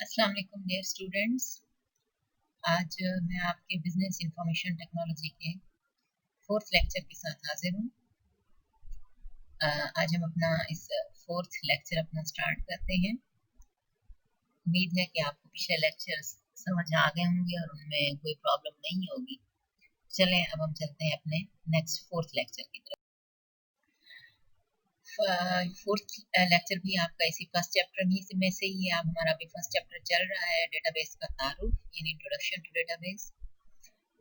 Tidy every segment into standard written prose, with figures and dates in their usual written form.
अस्सलाम वालेकुम dear students. आज मैं आपके बिजनेस इंफॉर्मेशन टेक्नोलॉजी के फोर्थ लेक्चर के साथ हाजिर हूँ। आज हम अपना इस फोर्थ लेक्चर अपना स्टार्ट करते हैं। उम्मीद है कि आपको पिछले लेक्चर्स समझ आ गए होंगे और उनमें कोई प्रॉब्लम नहीं होगी। चलें अब हम चलते हैं अपने नेक्स्ट फोर्थ लेक्चर की तरफ। फोर्थ लेक्चर भी आपका इसी फर्स्ट चैप्टर में से ही है। अब हमारा अभी फर्स्ट चैप्टर चल रहा है डेटाबेस का तारुफ यानी इंट्रोडक्शन टू डेटाबेस।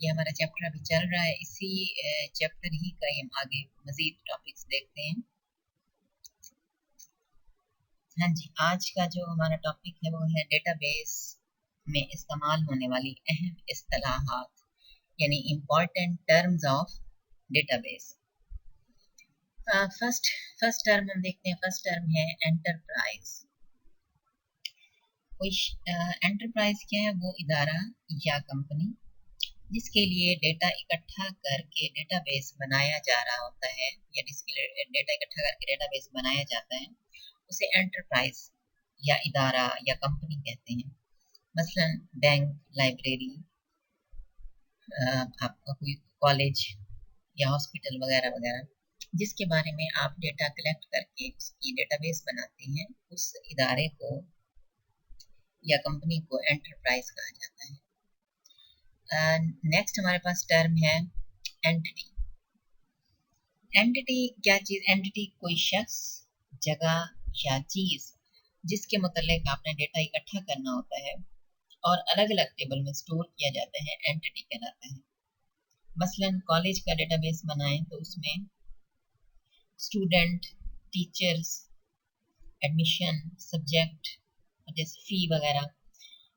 ये हमारा चैप्टर अभी चल रहा है। इसी चैप्टर ही का हम आगे मजीद टॉपिक्स देखते हैं। हाँ जी, आज का जो हमारा टॉपिक है वो है डेटाबेस में इस्तेमाल होने वाली अहम इस्तिलाहात यानी important terms of database. First term हम देखते हैं। फर्स्ट टर्म है एंटरप्राइज। कोई एंटरप्राइज क्या है? वो इदारा या कंपनी जिसके लिए डेटा इकट्ठा करके डेटाबेस बनाया जा रहा होता है या जिसके लिए डेटा इकट्ठा करके डेटाबेस बनाया जाता है उसे एंटरप्राइज या इदारा या कंपनी कहते हैं। मसलन बैंक, लाइब्रेरी, आपका कोई कॉलेज या हॉस्पिटल वगैरह वगैरह, जिसके बारे में आप डेटा कलेक्ट करके उसकी डेटाबेस बनाते हैं, उस इदारे को या कंपनी को एंटरप्राइज कहा जाता है। नेक्स्ट हमारे पास टर्म है एंटिटी। एंटिटी क्या चीज? एंटिटी कोई शख्स, जगह या चीज जिसके मुतालिक आपने डेटा इकट्ठा करना होता है और अलग अलग टेबल में स्टोर किया जाता है, एंटिटी कहलाता है। मसलन कॉलेज का डेटाबेस बनाएं तो उसमें स्टूडेंट, टीचर्स, एडमिशन, सब्जेक्ट जैसे फी वगैरह,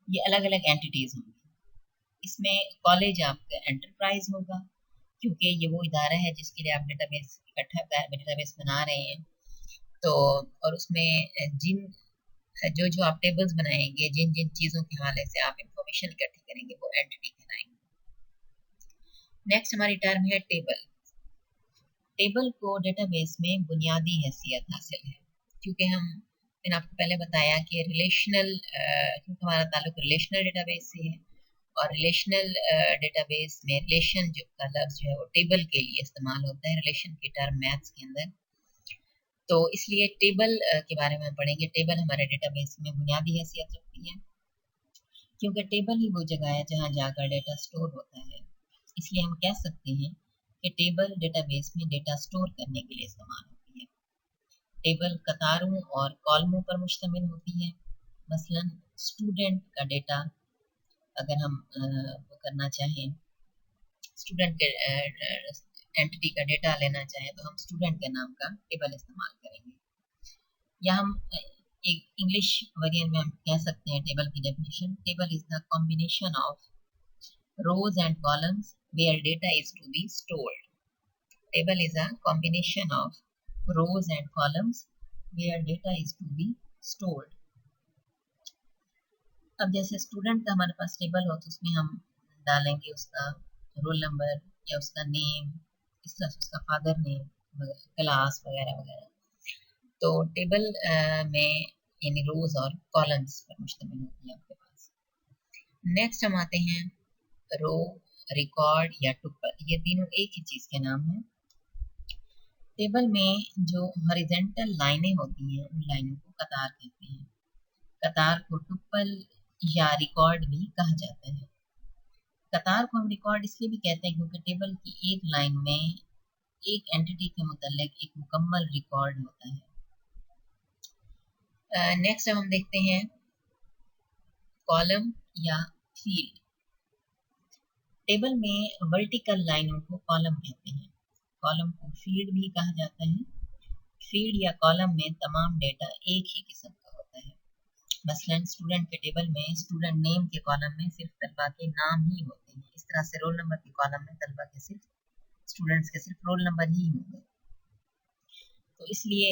ये अलग अलग एंटिटीज होंगी। इसमें कॉलेज आपका एंटरप्राइज होगा क्योंकि ये वो इदारा है जिसके लिए आप डेटाबेस इकट्ठा कर डेटाबेस बना रहे हैं। तो और उसमें जो जो आप टेबल्स बनाएंगे, जिन जिन चीज़ों के हवाले से आप इंफॉर्मेशन इकट्ठी करेंगे, वो एंटिटी कहलाएंगे। नेक्स्ट हमारी टर्म है टेबल। टेबल को डेटाबेस में बुनियादी हैसियत हासिल है क्योंकि मैंने आपको पहले बताया कि क्योंकि हमारा ताल्लुक रिलेशनल डेटाबेस से है और रिलेशनल डेटाबेस में रिलेशन का लफ्ज़ जो है वो टेबल के लिए इस्तेमाल होता है, रिलेशन की टर्म मैथ्स के अंदर। तो इसलिए टेबल के बारे में पढ़ेंगे। टेबल हमारे डेटाबेस में बुनियादी हैसियत रखती है क्योंकि टेबल ही वो जगह है जहाँ जाकर डेटा स्टोर होता है। इसलिए हम कह सकते हैं कि टेबल डेटाबेस में डेटा स्टोर करने के लिए इस्तेमाल होती है। टेबल कतारों और कॉलमों पर मुश्तमिल होती है। मसलन स्टूडेंट का डेटा अगर हम वो करना चाहें, स्टूडेंट के एंटिटी का डेटा लेना चाहें तो हम स्टूडेंट के नाम का टेबल इस्तेमाल करेंगे। या हम एक इंग्लिश वेरिएंट में हम कह सकते हैं टेबल की definition: table is the combination of rows and columns where data is to be stored. Table is a combination of rows and columns where data is to be stored. अब जैसे student का हमारे पास table हो तो उसमें हम डालेंगे उसका रोल नंबर या उसका नेम, इस तरह से उसका फादर नेम, क्लास वगैरह वगैरह। तो टेबल में यानी रोज और कॉलम्स पर मुश्तमिल होती है आपके पास। नेक्स्ट हम आते हैं रो, रिकॉर्ड या टुपल। ये तीनों एक ही चीज के नाम है। टेबल में जो हॉरिजॉन्टल लाइनें होती हैं उन लाइनों को कतार कहते हैं। कतार को टुपल या रिकॉर्ड भी कहा जाता है। कतार को हम रिकॉर्ड इसलिए भी कहते हैं क्योंकि टेबल की एक लाइन में एक एंटिटी के मुतालिक एक मुकम्मल रिकॉर्ड होता है। नेक्स्ट हम देखते हैं कॉलम या फील्ड। टेबल में वर्टिकल लाइनों को कॉलम कहते हैं। कॉलम को फील्ड भी कहा जाता है। फील्ड या कॉलम में तमाम डेटा एक ही किस्म का होता है। मसलन स्टूडेंट के टेबल में स्टूडेंट नेम के कॉलम में सिर्फ तलबा के नाम ही होते हैं। इस तरह से रोल नंबर के कॉलम में तलबा के सिर्फ स्टूडेंट्स के सिर्फ रोल नंबर ही होंगे। तो इसलिए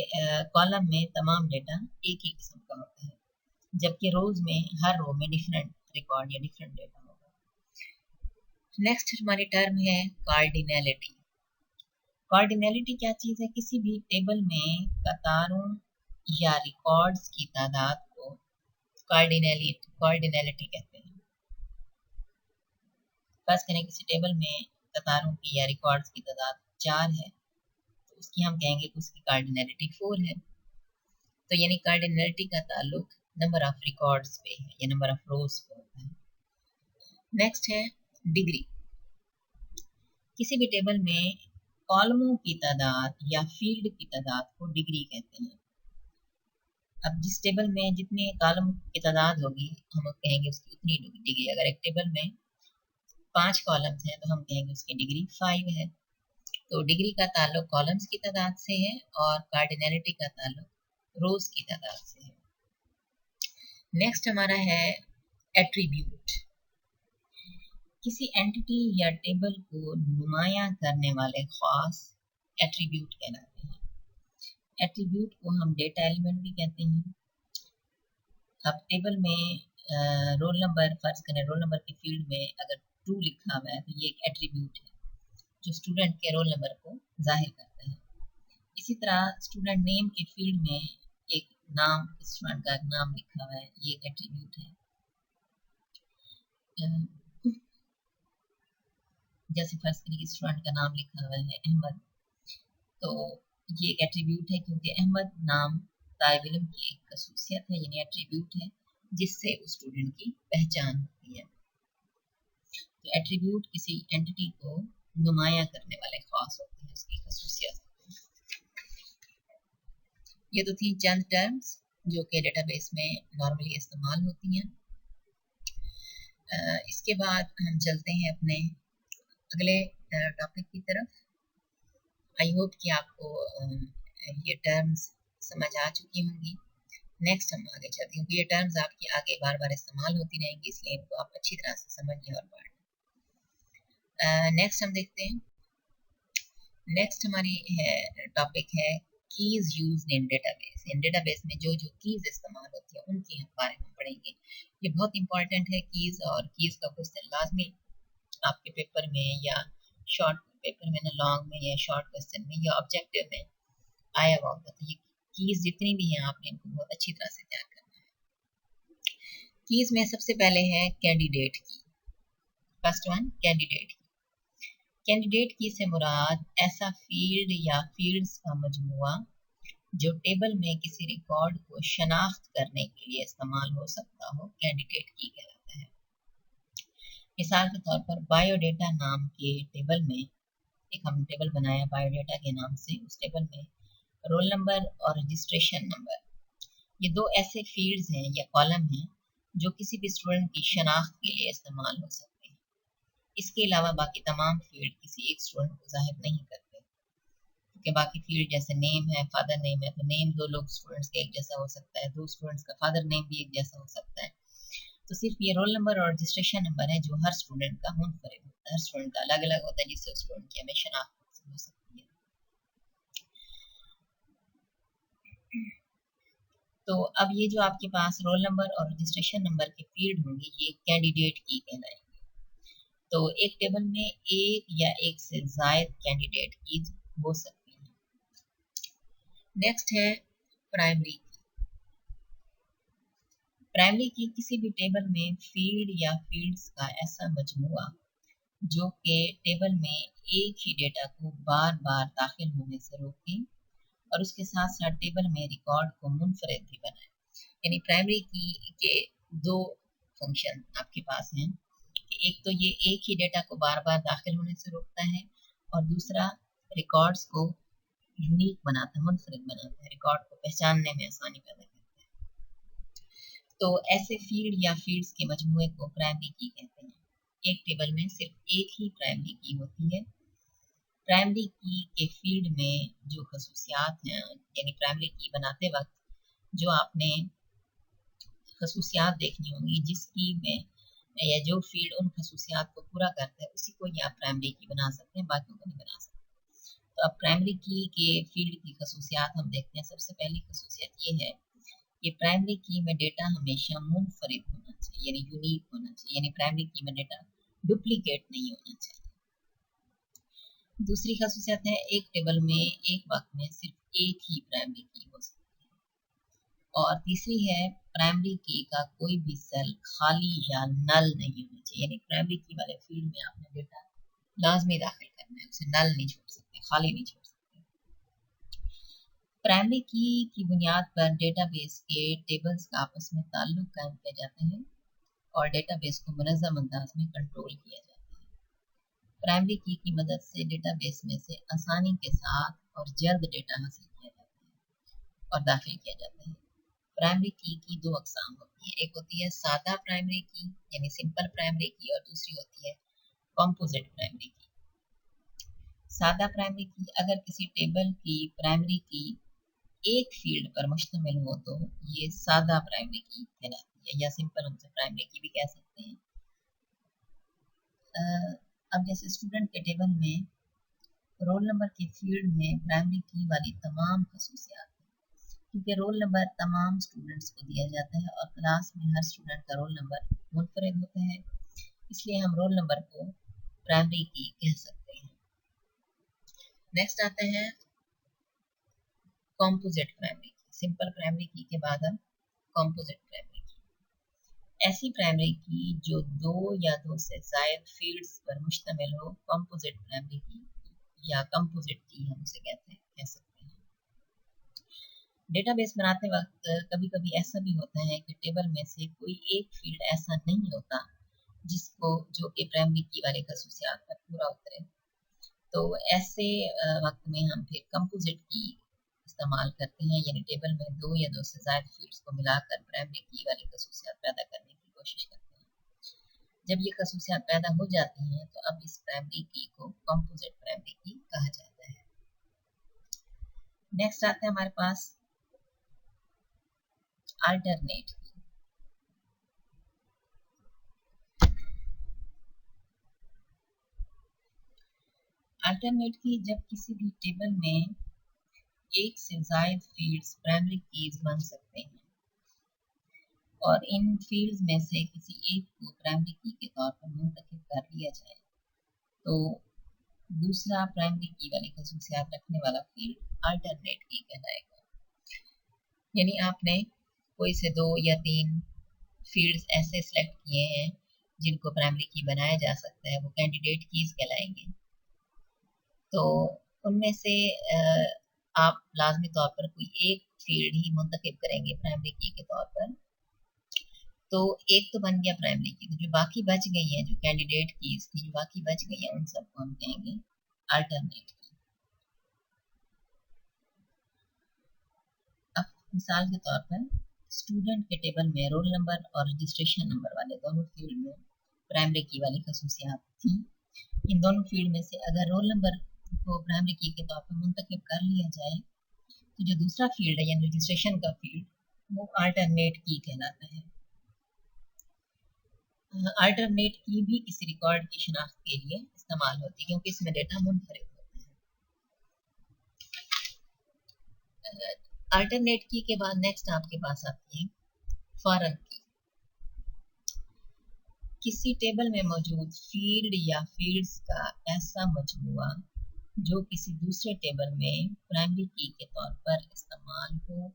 कॉलम में तमाम डेटा एक ही किस्म का होता है, जबकि रोज में हर रो में डिफरेंट रिकॉर्ड या डिफरेंट डेटा होगा। नेक्स्ट हमारी टर्म है कार्डिनैलिटी। कार्डिनैलिटी क्या चीज़ है? किसी भी टेबल में कतारों या रिकॉर्ड्स की तादाद को कार्डिनैलिटी कहते हैं। फर्ज करें किसी टेबल में कतारों की या रिकॉर्ड्स की तादाद 4 है, तो उसकी हम कहेंगे कि उसकी कार्डिनैलिटी 4 है। तो यानी कार्डिनैलिटी का ताल्लुक नंबर ऑफ रिकॉर्ड्स पे है या नंबर ऑफ रोज पे होता है। नेक्स्ट है डिग्री। किसी भी टेबल में कॉलमों की तादाद या फील्ड की तादाद को डिग्री कहते हैं। अब जिस टेबल में जितने कॉलम की तादाद होगी हम कहेंगे उसकी उतनी डिग्री। अगर एक टेबल में 5 कॉलम्स हैं तो हम कहेंगे उसकी डिग्री 5 है। तो डिग्री का ताल्लुक कॉलम्स की तादाद से है और कार्डिनैलिटी का ताल्लुक रोज की तादाद से है। नेक्स्ट हमारा है एट्रीब्यूट। किसी एंटिटी या टेबल को नुमायां करने वाले खास एट्रीब्यूट कहलाते हैं। एट्रीब्यूट को हम डेटा एलिमेंट भी कहते हैं। अब टेबल में रोल नंबर, फर्ज करें रोल नंबर की फील्ड में अगर 2 लिखा हुआ है तो ये एक एट्रीब्यूट है जो स्टूडेंट के रोल नंबर को जाहिर करता है। इसी तरह स्टूडेंट नेम के फील्ड में एक नाम, स्टूडेंट का नाम लिखा हुआ है, ये एक एट्रीब्यूट है। जैसे फर्ज करिए स्टूडेंट का नाम लिखा हुआ है अहमद, तो ये एक एट्रीब्यूट है क्योंकि अहमद नाम तालिब इल्म की एक खसूसियत है, यानी एट्रीब्यूट है जिससे उस स्टूडेंट की पहचान होती है। तो एट्रीब्यूट किसी एंटिटी को नुमाया करने वाले खास होते हैं, उसकी खसूसियत होती है। ये तो थी चंद टर्म्स जो कि डेटाबेस में नॉर्मली इस्तेमाल होती हैं। इसके बाद हम चलते हैं अपने अगले टॉपिक की तरफ। आई होप कि आपको ये टर्म्स समझ आ चुकी होंगी। नेक्स्ट हम आगे चलते हैं क्योंकि ये टर्म्स आपकी आगे बार बार इस्तेमाल होती रहेंगी, इसलिए इनको आप अच्छी तरह से समझिए और पढ़ें। नेक्स्ट हम देखते हैं। नेक्स्ट हमारी टॉपिक है keys used in database. In database में जो जो कीज इस्तेमाल होती है उनकी हम बारे में पढ़ेंगे। ये बहुत इंपॉर्टेंट है कीज, और कीज का क्वेश्चन लाजमी आपके पेपर में या शॉर्ट पेपर में, ना लॉन्ग में या शॉर्ट क्वेश्चन में या ऑब्जेक्टिव में आया हुआ होता है। ये कीज जितनी भी हैं आपने इनको बहुत अच्छी तरह से तैयार करना है। कीज में सबसे पहले है कैंडिडेट की। फर्स्ट वन कैंडिडेट की। कैंडिडेट की से मुराद ऐसा फील्ड या फील्ड्स का मजमुआ जो टेबल में किसी रिकॉर्ड को शनाख्त करने के लिए इस्तेमाल हो सकता हो, कैंडिडेट की कहलाता है। मिसाल के तौर पर बायोडेटा नाम के टेबल में एक हम टेबल बनाया बायोडेटा के नाम से। उस टेबल में रोल नंबर और रजिस्ट्रेशन नंबर, ये दो ऐसे फील्ड्स हैं या कॉलम हैं जो किसी भी स्टूडेंट की शनाख्त के लिए इस्तेमाल हो सकते हैं। इसके अलावा बाकी तमाम फील्ड किसी एक स्टूडेंट को जाहिर नहीं करते, क्योंकि बाकी फील्ड जैसे नेम है, फादर नेम है, तो नेम दो लोग स्टूडेंट्स का एक जैसा हो सकता है, दो स्टूडेंट्स का फादर नेम भी एक जैसा हो सकता है। तो सिर्फ ये रोल नंबर और रजिस्ट्रेशन नंबर है जो हर स्टूडेंट का मुनफरिद होता है, हर स्टूडेंट का अलग अलग होता है, जिससे स्टूडेंट की हमें शनाख्त हो सकती है। तो अब ये जो आपके पास रोल नंबर और रजिस्ट्रेशन नंबर के फील्ड होंगे ये कैंडिडेट की कहलाएंगे। तो एक टेबल में एक या एक से ज्यादा कैंडिडेट की हो सकती है। नेक्स्ट है प्राइमरी की। प्राइमरी की किसी भी टेबल में फील्ड या फील्ड्स का ऐसा मजमुआ जो कि टेबल में एक ही डेटा को बार बार दाखिल होने से रोके और उसके साथ साथ टेबल में रिकॉर्ड को मुनफरिद भी बनाए। यानी प्राइमरी की के दो फंक्शन आपके पास हैं कि एक तो ये एक ही डेटा को बार बार दाखिल होने से रोकता है और दूसरा रिकॉर्ड्स को यूनिक बनाता है, मुनफरिद बनाता है, रिकॉर्ड को पहचानने में आसानी पैदा करता है। तो ऐसे फील्ड या फील्ड्स के मजमूए को प्राइमरी की कहते हैं। एक टेबल में सिर्फ एक ही प्राइमरी की होती है। प्राइमरी की के फील्ड में जो खसूसियात हैं, यानी प्राइमरी की बनाते वक्त जो आपने खसूसियात देखनी होंगी, जिसकी में या जो फील्ड उन खसूसियात को पूरा करता है उसी को ही आप प्राइमरी की बना सकते हैं, बाकियों को नहीं बना सकते। तो अब प्राइमरी की के फील्ड की खसूसियात हम देखते हैं। सबसे पहली खसूसियत ये है कि प्राइमरी की में डेटा हमेशा मुनफरिद होना चाहिए, यानी यूनिक होना चाहिए, यानी प्राइमरी की में डेटा डुप्लीकेट नहीं होना चाहिए। दूसरी खासियत है एक टेबल में एक वक्त में सिर्फ एक ही प्राइमरी की हो सकती है और तीसरी है प्राइमरी की का कोई भी सेल खाली या नल नहीं होना चाहिए, यानी प्राइमरी की वाले फील्ड में आपने डेटा लाजमी दाखिल करना है, उसे नल नहीं छोड़ सकते, खाली नहीं छोड़ सकते। प्राइमरी की बुनियाद पर डेटाबेस के टेबल्स का आपस में ताल्लुक कायम किया जाता है और डेटाबेस को मुनज़्ज़म अंदाज में कंट्रोल किया जाता है। प्राइमरी की मदद से डेटाबेस में से आसानी के साथ और जल्द डेटा हासिल किया जाता है और दाखिल किया जाता है। प्राइमरी की दो अकसाम होती है, एक होती है सादा प्राइमरी की यानी सिंपल प्राइमरी की, और दूसरी होती है कॉम्पोजिट प्राइमरी की। सादा प्राइमरी की अगर किसी टेबल की प्राइमरी की एक फील्ड पर मुश्तमिल हो तो ये सादा प्राइमरी की कहलाती है, या सिंपल उनसे प्राइमरी की भी कह सकते हैं। अब जैसे स्टूडेंट के टेबल में रोल नंबर की फील्ड में प्राइमरी की वाली तमाम खसूसियात, क्योंकि रोल नंबर तमाम स्टूडेंट्स को दिया जाता है और क्लास में हर स्टूडेंट का रोल नंबर मुनफरिद होता है, इसलिए हम रोल नंबर को प्राइमरी की कह सकते हैं। नेक्स्ट आता है कॉम्पोजिट प्राइमरी की। सिंपल प्राइमरी की के बाद हम कॉम्पोजिट प्राइमरी की। ऐसी प्राइमरी की जो दो या दो से ज़ायद फील्ड्स पर मुश्तमिल हो, कॉम्पोजिट प्राइमरी की या कंपोजिट की हम उसे कह सकते हैं। डेटाबेस बनाते वक्त कभी कभी ऐसा भी होता है कि टेबल में से कोई एक फील्ड ऐसा नहीं होता जिसको जो कि प्राइमरी की वाले खसूसियात पर पूरा उतरे, तो ऐसे वक्त में हम फिर कंपोजिट की इस्तेमाल करते हैं, यानी टेबल में दो या दो से ज़्यादा फील्ड्स को मिलाकर प्राइमरी की वाली खसूसियात पैदा करने की कोशिश करते हैं। जब ये खसूसियात पैदा हो जाती हैं तो अब इस प्राइमरी की को कंपोजिट प्राइमरी की कहा जाता है। नेक्स्ट आता है हमारे पास अल्टरनेट की। अल्टरनेट की जब किसी भी टेबल में एक से ज़ायद फील्ड्स प्राइमरी कीज बन सकते हैं और इन फील्ड्स में से किसी एक को प्राइमरी की के तौर पर मुंतखब कर लिया जाए तो दूसरा प्राइमरी की वाली खसूसियात रखने वाला फील्ड अल्टरनेट की कहलाएगा। यानी आपने कोई से दो या तीन फील्ड्स ऐसे सिलेक्ट किए हैं जिनको प्राइमरी की बनाया जा सकता है, वो कैंडिडेट कीज कहलाएंगे। तो उनमें से आप लाजमी तौर पर कोई एक फील्ड ही मुंतखब करेंगे प्राइमरी की के तौर पर, तो एक तो बन गया प्राइमरी की, तो जो बाकी बच गई हैं, जो कैंडिडेट कीज थी जो बाकी बच गई हैं, उन सबको हम कहेंगे अल्टरनेट की। अब मिसाल के तौर पर स्टूडेंट के टेबल में रोल नंबर और रजिस्ट्रेशन नंबर वाले दोनों फील्ड में प्राइमरी की वाली खसूसियात थी। इन दोनों फील्ड में से अगर रोल नंबर को प्राइमरी की के तौर पर मुंतखब कर लिया जाए तो जो दूसरा फील्ड है यानी रजिस्ट्रेशन का फील्ड, वो अल्टरनेट की कहलाता है। अल्टरनेट की भी किसी रिकॉर्ड की शनाख्त के लिए इस्तेमाल होती है क्योंकि इसमें डेटा मुनफरिद होता है। अल्टरनेट की के बाद नेक्स्ट आपके पास आती है फॉरेन की। किसी टेबल में मौजूद फील्ड या फील्ड्स का ऐसा मजमूआ जो किसी दूसरे टेबल में प्राइमरी की के तौर पर इस्तेमाल हो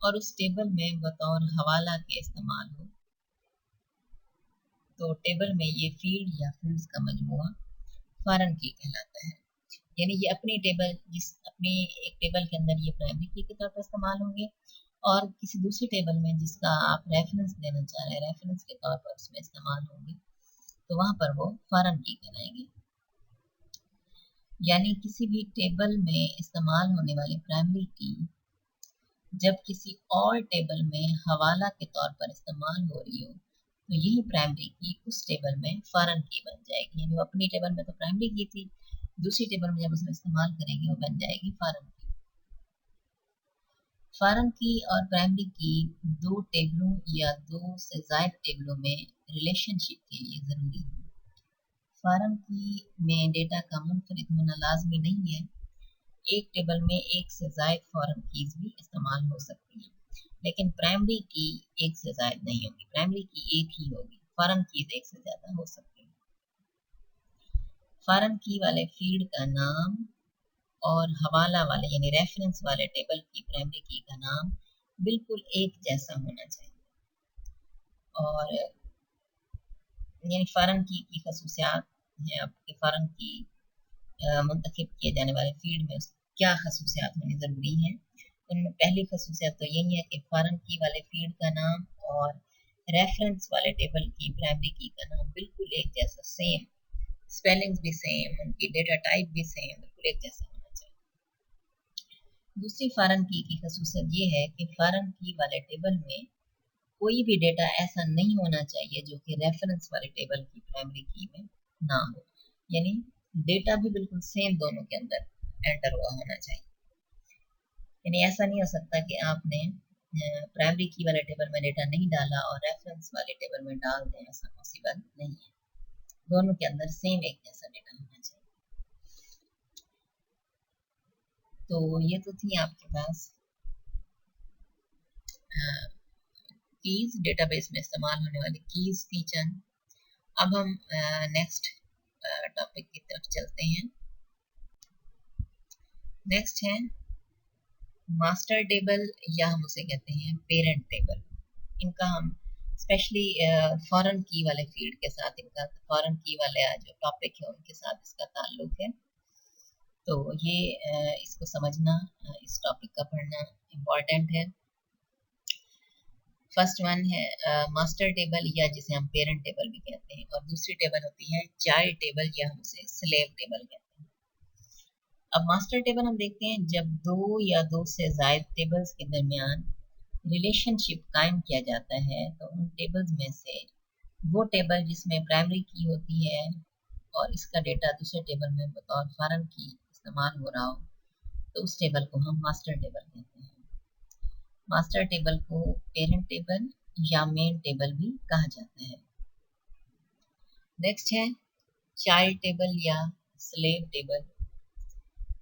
और उस टेबल में बतौर हवाला के इस्तेमाल हो, तो टेबल में ये फील्ड या फील्ड्स का मजमूआ फॉरेन की कहलाता है। यानी ये अपनी एक टेबल के अंदर ये प्राइमरी की के तौर पर इस्तेमाल होंगे और किसी दूसरी टेबल में जिसका आप रेफरेंस देना चाह रहे हैं, रेफरेंस के तौर पर उसमें इस्तेमाल होंगे, तो वहां पर वो फॉरेन की कहलाएंगे। यानी किसी भी टेबल में इस्तेमाल होने वाली प्राइमरी की जब किसी और टेबल में हवाला के तौर पर इस्तेमाल हो रही हो तो यही प्राइमरी की उस टेबल में फॉरेन की बन जाएगी। यानी वो अपनी टेबल में तो प्राइमरी की थी, दूसरी टेबल में जब उसमें इस्तेमाल करेंगे वो बन जाएगी फॉरेन की। फॉरेन की और प्राइमरी की दो टेबलों या दो से ज़ायद टेबलों में रिलेशनशिप के लिए ज़रूरी है। फॉरेन की में डेटा का मुनफरिद होना लाजमी नहीं है, एक टेबल में एक से ज़ायद फॉरेन कीज भी इस्तेमाल हो सकती हैं, लेकिन प्राइमरी की एक से ज़ायद नहीं होगी, प्राइमरी की एक ही होगी, फॉरेन कीज एक से ज़्यादा हो सकती हैं। फॉरेन की वाले फील्ड का नाम और हवाला वाले यानी रेफरेंस वाले टेबल की प्राइमरी की का नाम बिल्कुल एक जैसा होना चाहिए। और यानी फॉरेन की खसूसियात हैं आपके फॉरेन की मुंतखब किए जाने वाले फील्ड में क्या खसूसियात होनी ज़रूरी हैं। उनमें पहली खसूसियत तो यही है कि फॉरेन की वाले फील्ड का नाम और रेफरेंस वाले टेबल की प्राइमरी की का नाम बिल्कुल एक जैसा, सेम, स्पेलिंग्स भी सेम, उनकी डेटा टाइप भी सेम, बिल्कुल एक जैसा होना चाहिए। दूसरी फॉरेन की खसूसियत ये है कि फॉरेन की वाले टेबल में कोई भी डेटा ऐसा नहीं होना चाहिए जो कि रेफरेंस वाले टेबल की प्राइमरी की में ना हो, यानी डेटा भी बिल्कुल सेम दोनों के अंदर एंटर हुआ होना चाहिए। यानी ऐसा नहीं हो सकता कि आपने प्राइमरी की वाले टेबल में डेटा नहीं डाला और रेफरेंस वाले टेबल में डाल दें, ऐसा पॉसिबल नहीं है। दोनों के अंदर सेम एक जैसा डेटा होना चाहिए। तो ये तो थी आपके पास कीज, डेटाबेस में इस्तेमाल होने वाली कीज थी चंद। अब हम नेक्स्ट टॉपिक की तरफ चलते हैं। नेक्स्ट है मास्टर टेबल, या हम उसे कहते हैं पेरेंट टेबल। इनका हम स्पेशली फॉरेन की वाले फील्ड के साथ, इनका फॉरेन की वाले जो टॉपिक है उनके साथ इसका ताल्लुक है। तो ये इसको समझना, इस टॉपिक का पढ़ना इम्पॉर्टेंट है। फर्स्ट वन है मास्टर टेबल, या जिसे हम पेरेंट टेबल भी कहते हैं, और दूसरी टेबल होती है चाइल्ड टेबल, या हम उसे स्लेव टेबल कहते हैं। अब मास्टर टेबल हम देखते हैं जब दो या दो से ज्यादा टेबल्स के दरमियान रिलेशनशिप कायम किया जाता है, तो उन टेबल्स में से वो टेबल जिसमें प्राइमरी की होती है और इसका डेटा दूसरे टेबल में बतौर फॉरेन की इस्तेमाल हो रहा हो, तो उस टेबल को हम मास्टर टेबल कहते हैं। मास्टर टेबल को पेरेंट टेबल या मेन टेबल भी कहा जाता है। नेक्स्ट है चाइल्ड टेबल या स्लेव टेबल।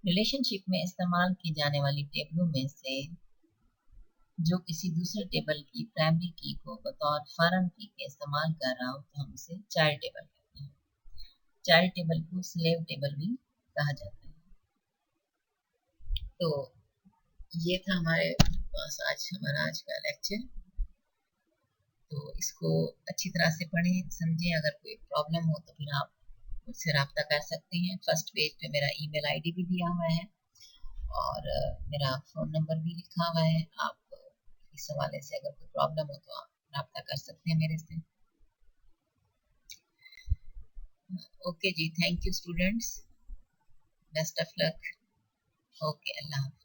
रिलेशनशिप में इस्तेमाल की जाने वाली टेबलों में से जो किसी दूसरे टेबल की प्राइमरी की को बतौर फॉरेन की के इस्तेमाल कर रहा हो, तो हम उसे चाइल्ड टेबल कहते हैं। चाइल्ड टेबल को स्लेव टेबल भी कहा जाता है। तो ये था हमारे पास हमारा आज का लेक्चर। तो इसको अच्छी तरह से पढ़ें, समझें। अगर कोई प्रॉब्लम हो तो फिर आप मुझसे रब्ता कर सकते हैं। फर्स्ट पेज पे मेरा ईमेल आईडी भी दिया हुआ है और मेरा फ़ोन नंबर भी लिखा हुआ है। आप इस हवाले से अगर कोई प्रॉब्लम हो तो आप रब्ता कर सकते हैं मेरे से। ओके जी, thank you students, best of luck. Okay, Allah हाफ़िज़।